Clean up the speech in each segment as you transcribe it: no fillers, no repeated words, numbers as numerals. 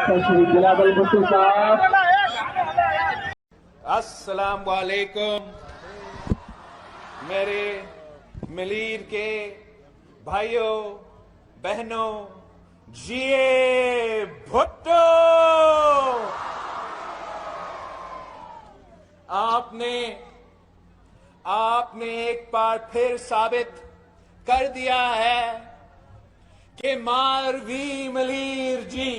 تشریف بلال بھٹو صاحب. السلام علیکم میرے ملیر کے بھائیوں بہنوں. جیے بھٹو. آپ نے ایک بار پھر ثابت کر دیا ہے کہ ماروی ملیر جی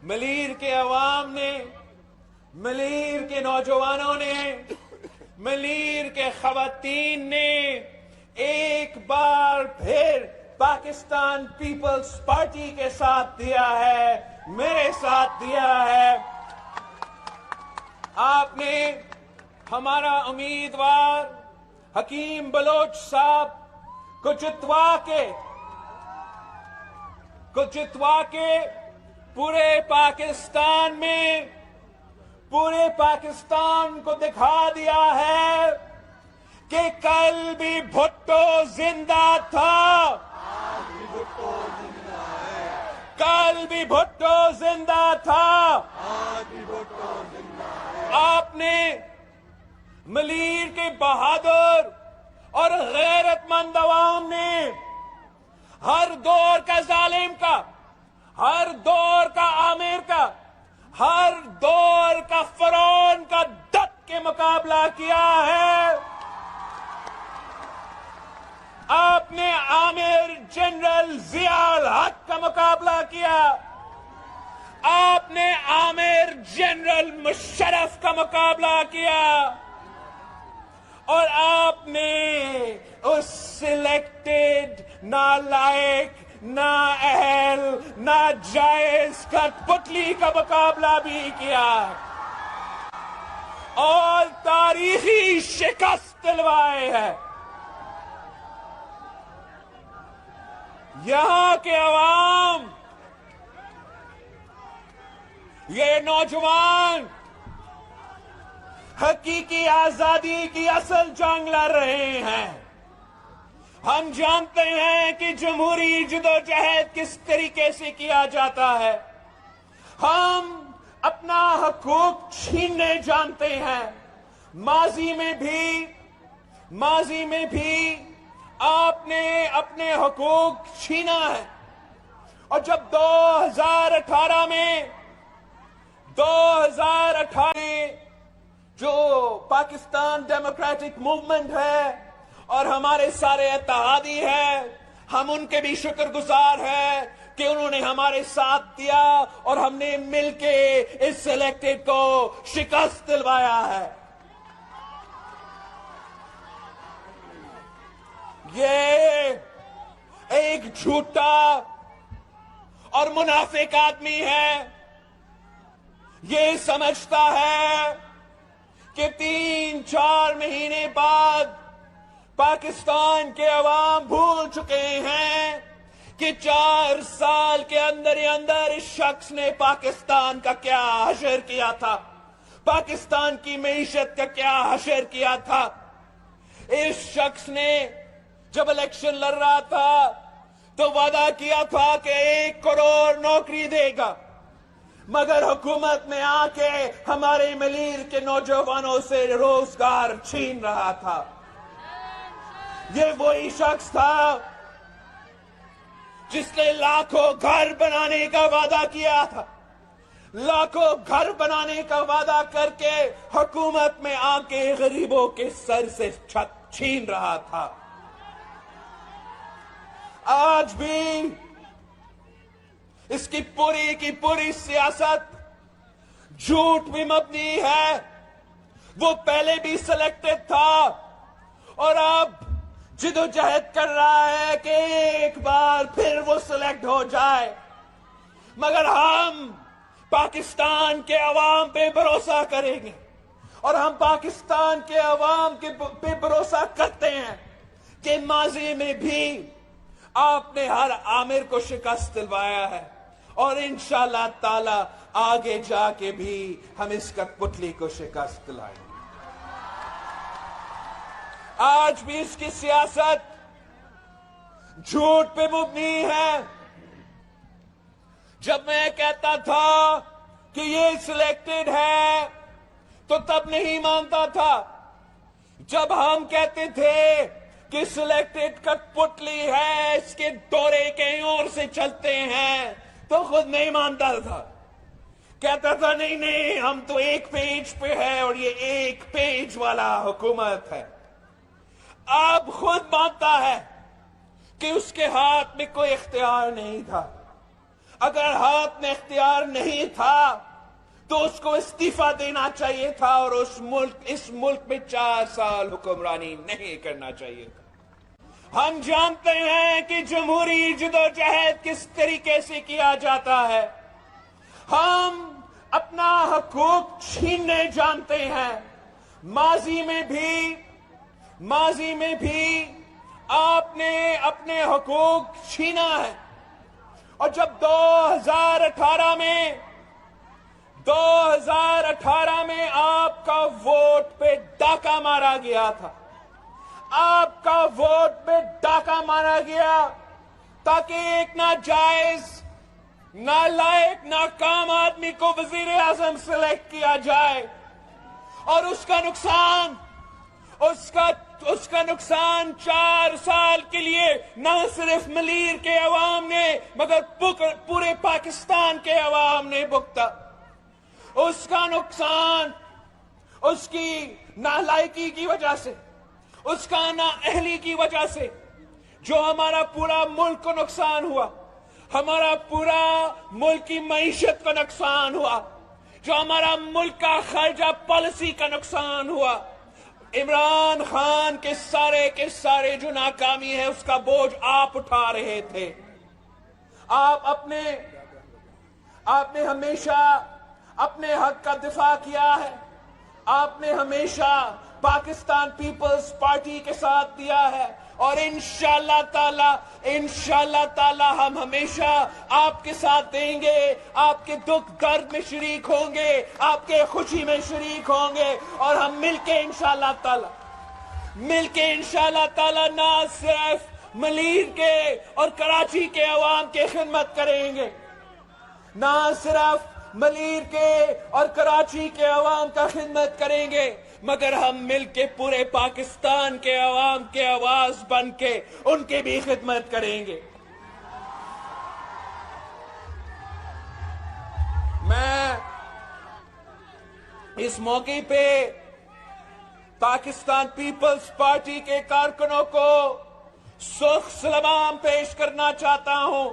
ملیر کے عوام نے، ملیر کے نوجوانوں نے، ملیر کے خواتین نے ایک بار پھر پاکستان پیپلز پارٹی کے ساتھ دیا ہے، میرے ساتھ دیا ہے. آپ نے ہمارا امیدوار حکیم بلوچ صاحب کو جتوا کے پورے پاکستان کو دکھا دیا ہے کہ کل بھی بھٹو زندہ تھا، کل بھی بھٹو زندہ تھا. آپ نے ملیر کے بہادر اور غیرت مند عوام نے ہر دور کا ظالم کا، ہر دور کا عامر کا، ہر دور کا فرعون کا ڈٹ کے مقابلہ کیا ہے. آپ نے عامر جنرل ضیاء الحق کا مقابلہ کیا، آپ نے عامر جنرل مشرف کا مقابلہ کیا، اور آپ نے اس سلیکٹڈ نالائق، نااہل، ناجائز کٹپتلی کا مقابلہ بھی کیا اور تاریخی شکست دلوائے ہے. یہاں کے عوام، یہ نوجوان حقیقی آزادی کی اصل جنگ لڑ رہے ہیں. ہم جانتے ہیں کہ جمہوری جدوجہد کس طریقے سے کیا جاتا ہے. ہم اپنا حقوق چھیننے جانتے ہیں. ماضی میں بھی آپ نے اپنے حقوق چھینا ہے، اور جب 2018 میں جو پاکستان ڈیموکریٹک موومنٹ ہے اور ہمارے سارے اتحادی ہیں، ہم ان کے بھی شکر گزار ہیں کہ انہوں نے ہمارے ساتھ دیا اور ہم نے مل کے اس سلیکٹڈ کو شکست دلوایا ہے. یہ ایک جھوٹا اور منافق آدمی ہے. یہ سمجھتا ہے کہ 3-4 مہینے بعد پاکستان کے عوام بھول چکے ہیں کہ 4 سال کے اندر ہی اندر اس شخص نے پاکستان کا کیا حشر کیا تھا، پاکستان کی معیشت کا کیا حشر کیا تھا. اس شخص نے جب الیکشن لڑ رہا تھا تو وعدہ کیا تھا کہ 1 کروڑ نوکری دے گا، مگر حکومت میں آ کے ہمارے ملیر کے نوجوانوں سے روزگار چھین رہا تھا. یہ وہی شخص تھا جس نے لاکھوں گھر بنانے کا وعدہ کیا تھا، لاکھوں گھر بنانے کا وعدہ کر کے حکومت میں آ کے غریبوں کے سر سے چھت چھین رہا تھا. آج بھی اس کی پوری سیاست جھوٹ بھی مبنی ہے. وہ پہلے بھی سلیکٹڈ تھا اور اب جدوجہد کر رہا ہے کہ ایک بار پھر وہ سلیکٹ ہو جائے. مگر ہم پاکستان کے عوام پہ بھروسہ کریں گے اور ہم پاکستان کے عوام پہ بھروسہ کرتے ہیں کہ ماضی میں بھی آپ نے ہر عامر کو شکست دلوایا ہے اور انشاءاللہ تعالی آگے جا کے بھی ہم اس کٹپتلی کو شکست دلائیں گے. آج بھی اس کی سیاست جھوٹ پہ مبنی ہے. جب میں کہتا تھا کہ یہ سلیکٹڈ ہے تو تب نہیں مانتا تھا. جب ہم کہتے تھے کہ سلیکٹڈ کٹ پتلی ہے, اس کے دورے کہیں اور سے چلتے ہیں, تو خود نہیں مانتا تھا. کہتا تھا نہیں نہیں, ہم تو ایک پیج پہ ہے اور یہ ایک پیج والا حکومت ہے. اب خود مانتا ہے کہ اس کے ہاتھ میں کوئی اختیار نہیں تھا. اگر ہاتھ میں اختیار نہیں تھا تو اس کو استعفیٰ دینا چاہیے تھا اور اس ملک میں 4 سال حکمرانی نہیں کرنا چاہیے تھا. ہم جانتے ہیں کہ جمہوری جدوجہد کس طریقے سے کیا جاتا ہے. ہم اپنا حقوق چھیننے جانتے ہیں. ماضی میں بھی آپ نے اپنے حقوق چھینا ہے. اور جب 2018 میں آپ کا ووٹ پہ ڈاکہ مارا گیا تھا, آپ کا ووٹ پہ ڈاکہ مارا گیا تاکہ ایک ناجائز, نالائق, ناکام آدمی کو وزیر اعظم سلیکٹ کیا جائے, اور اس کا نقصان 4 سال کے لیے نہ صرف ملیر کے عوام نے مگر پورے پاکستان کے عوام نے بھگتا. اس کا نقصان اس کی نالائقی کی وجہ سے, اس کا نااہلی کی وجہ سے, جو ہمارا پورا ملک کو نقصان ہوا, ہمارا پورا ملک کی معیشت کا نقصان ہوا, جو ہمارا ملک کا خارجہ پالیسی کا نقصان ہوا. عمران خان کے سارے جو ناکامی ہے اس کا بوجھ آپ اٹھا رہے تھے. آپ نے ہمیشہ اپنے حق کا دفاع کیا ہے. آپ نے ہمیشہ پاکستان پیپلز پارٹی کے ساتھ دیا ہے, اور انشاءاللہ تعالی ہم ہمیشہ آپ کے ساتھ دیں گے. آپ کے دکھ درد میں شریک ہوں گے, آپ کے خوشی میں شریک ہوں گے, اور ہم مل کے انشاءاللہ تعالی نہ صرف ملیر کے اور کراچی کے عوام کی خدمت کریں گے, نہ صرف ملیر کے اور کراچی کے عوام کا خدمت کریں گے, مگر ہم مل کے پورے پاکستان کے عوام کے آواز بن کے ان کی بھی خدمت کریں گے. میں اس موقع پہ پاکستان پیپلز پارٹی کے کارکنوں کو سخت سلام پیش کرنا چاہتا ہوں.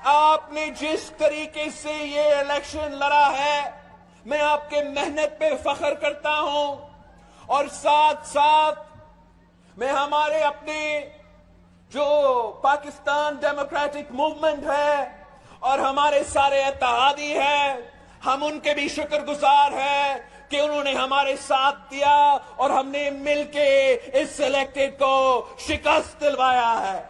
آپ نے جس طریقے سے یہ الیکشن لڑا ہے, میں آپ کے محنت پہ فخر کرتا ہوں, اور ساتھ میں ہمارے اپنے جو پاکستان ڈیموکریٹک موومنٹ ہے اور ہمارے سارے اتحادی ہیں, ہم ان کے بھی شکر گزار ہیں کہ انہوں نے ہمارے ساتھ دیا اور ہم نے مل کے اس سلیکٹڈ کو شکست دلوایا ہے.